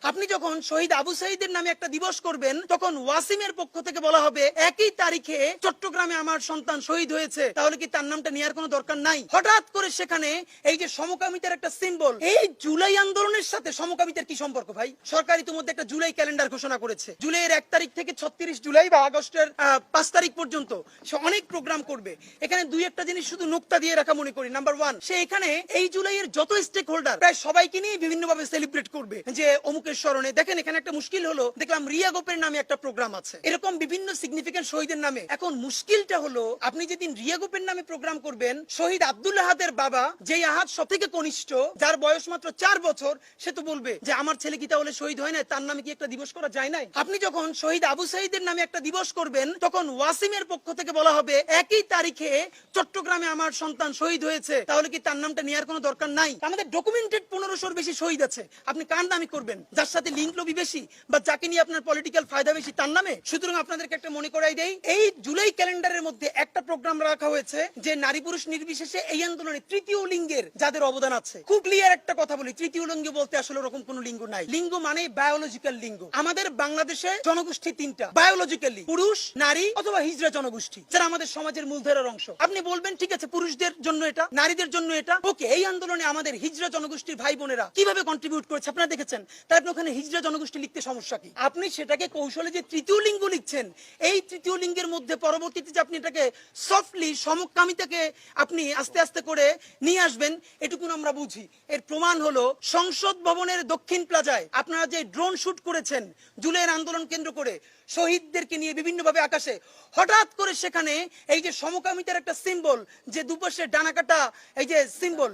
আপনি যখন শহীদ আবু সাইদের নামে একটা দিবস করবেন তখন ওয়াসিমের পক্ষ থেকে বলা হবে একই তারিখে চট্টগ্রামে আমার সন্তান শহীদ হয়েছে, তাহলে কি তার নামটা নেওয়ার কোনো দরকার নাই? হঠাৎ করে সেখানে এই যে সমকামিতার একটা সিম্বল, এই জুলাই আন্দোলনের সাথে সমকামিতার কি সম্পর্ক ভাই? সরকার ইতিমধ্যে একটা জুলাই ক্যালেন্ডার ঘোষণা করেছে। জুলাইয়ের 1 তারিখ থেকে 36 জুলাই বা আগস্টের 5 তারিখ পর্যন্ত সে অনেক প্রোগ্রাম করবে। এখানে দুই একটা জিনিস শুধু নোক্তা দিয়ে রাখা মনে করি। নাম্বার 1, সে এখানে এই জুলাইয়ের যত স্টেক হোল্ডার প্রায় সবাইকে নিয়ে বিভিন্নভাবে সেলিব্রেট করবে যে অমুকের স্মরণে। দেখেন এখানে একটা মুশকিল হলো, দেখলাম রিয়া গোপের নামে একটা প্রোগ্রাম আছে, এরকম বিভিন্ন সিগনিফিকেন্ট শহীদের নামে। এখন মুশকিলটা হলো, আপনি যেদিন রিয়া গোপের নামে প্রোগ্রাম করবেন, শহীদ আব্দুল আহাদের বাবা, যেই আহাদ সব থেকে কনিষ্ঠ, যার বয়স মাত্র 4 বছর, সে তো বলবে যে আমার ছেলে কি তাহলে শহীদ হয় না, তার নামে কি একটা দিবস করা যায় নাই? আপনি যখন শহীদ আবু সাইদের নামে একটা দিবস করবেন তখন ওয়াসিমের পক্ষ থেকে বলা হবে একই তারিখে চট্টগ্রামে আমার সন্তান শহীদ হয়েছে, তাহলে কি তার নামটা নেওয়ার কোনো দরকার নাই? আমাদের ডকুমেন্টেড 1500-র বেশি শহীদ আছে, আপনি কার নামে করবেন? যার সাথে লিঙ্ক লবি বেশি বা যাকে নিয়ে আপনার পলিটিক্যাল ফায়দা বেশি তার নামে? সুতরাং আপনাদেরকে একটা মনে করাই দেই, এই জুলাই ক্যালেন্ডারের মধ্যে একটা প্রোগ্রাম রাখা হয়েছে যে নারী পুরুষ নির্বিশেষে এই আন্দোলনে তৃতীয় লিঙ্গের যাদের অবদান আছে। খুব ক্লিয়ার একটা কথা বলি, তৃতীয় লিঙ্গ বলতে আসলে ওরকম কোনো লিঙ্গ নাই। লিঙ্গ মানে বায়োলজিক্যাল লিঙ্গ। আমাদের বাংলাদেশে জনগোষ্ঠী 3টা বায়োলজিক্যালি: পুরুষ, নারী অথবা হিজড়া জনগোষ্ঠী, যারা আমাদের সমাজের মূলধারার অংশ। আপনি বলবেন ঠিক আছে, পুরুষদের জন্য এটা, নারীদের জন্য এটা, ওকে। এই আন্দোলনে আমাদের হিজড়া জনগোষ্ঠীর ভাই বোনেরা কিভাবে কন্ট্রিবিউট করেছে আপনারা দেখেছেন, তাই আপনি ওখানে হিজড়া জনগোষ্ঠী লিখতে সমস্যা কি? আপনি সেটাকে কৌশলে যে তৃতীয় লিঙ্গ লিখছেন, এই তৃতীয় লিঙ্গের মধ্যে পরবর্তীতে যে আপনি এটাকে সফটলি সমকামিতাকে আপনি আস্তে আস্তে করে নিয়ে আসবেন, এটুকুন আমরা বুঝি। এর প্রমাণ হলো সংসদ ভবনের দক্ষিণ প্লাজায় আপনারা যে ড্রোন শুট করেছেন জুলাইয়ের আন্দোলন কেন্দ্র করে শহীদদেরকে নিয়ে বিভিন্নভাবে আকাশে, হঠাৎ করে সেখানে এই যে সমকামিতার একটা সিম্বল, যে দুপাশে ডানা কাটা এই যে সিম্বল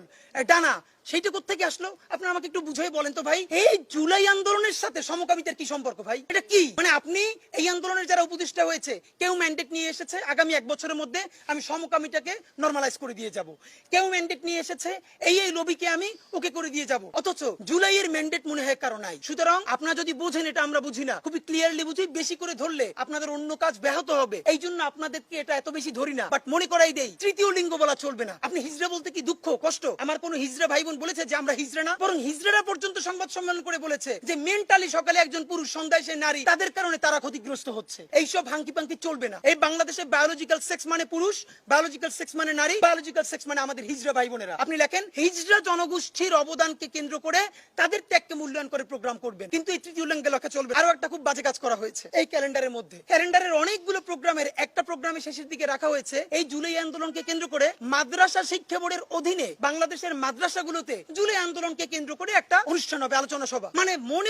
ডানা, সেইটা কোত্থেকে আসলো? আপনারা আমাকে একটু বুঝিয়ে বলেন তো ভাই। এই জুলাই আন্দোলনের সাথে সমকামিতার কি সম্পর্ক ভাই? এটা কি মানে? আপনি এই আন্দোলনের যারা উপদেষ্টা হয়েছে, কেউ ম্যান্ডেট নিয়ে এসেছে আগামী 1 বছরের মধ্যে আমি সমকামিতাকে নরমালাইজ করে দিয়ে যাব, কেউ ম্যান্ডেট নিয়ে এসেছে এই লবিকে আমি ওকে করে দিয়ে যাব, অথচ জুলাইয়ের ম্যান্ডেট মনে হয় কারো নাই। সুতরাং আপনারা যদি বুঝেন, এটা আমরা বুঝি না, খুবই ক্লিয়ারলি বুঝি, বেশি করে ধরলে আপনাদের অন্য কাজ ব্যাহত হবে, এই জন্য আপনাদেরকে এটা এত বেশি ধরি না। বাট মনে করাই দেই, তৃতীয় লিঙ্গ বলা চলবে না। আপনি হিজড়া বলতে কি দুঃখ কষ্ট? আমার কোন হিজড়া ভাই বোন বলেছে যে আমরা হিজড়া না, বরং হিজড়ারা পর্যন্ত সংবাদ সম্মেলন করে বলেছে যে মেন্টালি সকালে একজন পুরুষ, সন্ধ্যায় সে নারী, তাদের কারণে তারা ক্ষতিগ্রস্ত হচ্ছে। এইসব হাঙ্কি পাঙ্কি চলবে না। এই বাংলাদেশে বায়োলজিক্যাল সেক্স মানে পুরুষ, বায়োলজিক্যাল সেক্স মানে নারী, বায়োলজিক্যাল সেক্স মানে আমাদের হিজড়া ভাই বোনেরা। আপনি লেখেন হিজড়া জনগোষ্ঠীর অবদানকে কেন্দ্র করে তাদের ত্যাগকে মূল্যায়ন করে প্রোগ্রাম করবেন, কিন্তু এই তৃতীয় লিঙ্গে লেখা চলবে। আরো একটা খুব বাজে কাজ করা হয়েছে এই ক্যালেন্ডারের মধ্যে। ক্যালেন্ডারের অনেকগুলো প্রোগ্রামের একটা প্রোগ্রামে শেষের দিকে রাখা হয়েছে এই জুলাই আন্দোলনকে কেন্দ্র করে মাদ্রাসা শিক্ষা বোর্ডের অধীনে বাংলাদেশের মাদ্রাসাগুলোতে জুলাই আন্দোলনকে কেন্দ্র করে একটা অনুষ্ঠান হবে, আলোচনা সভা। মানে মনে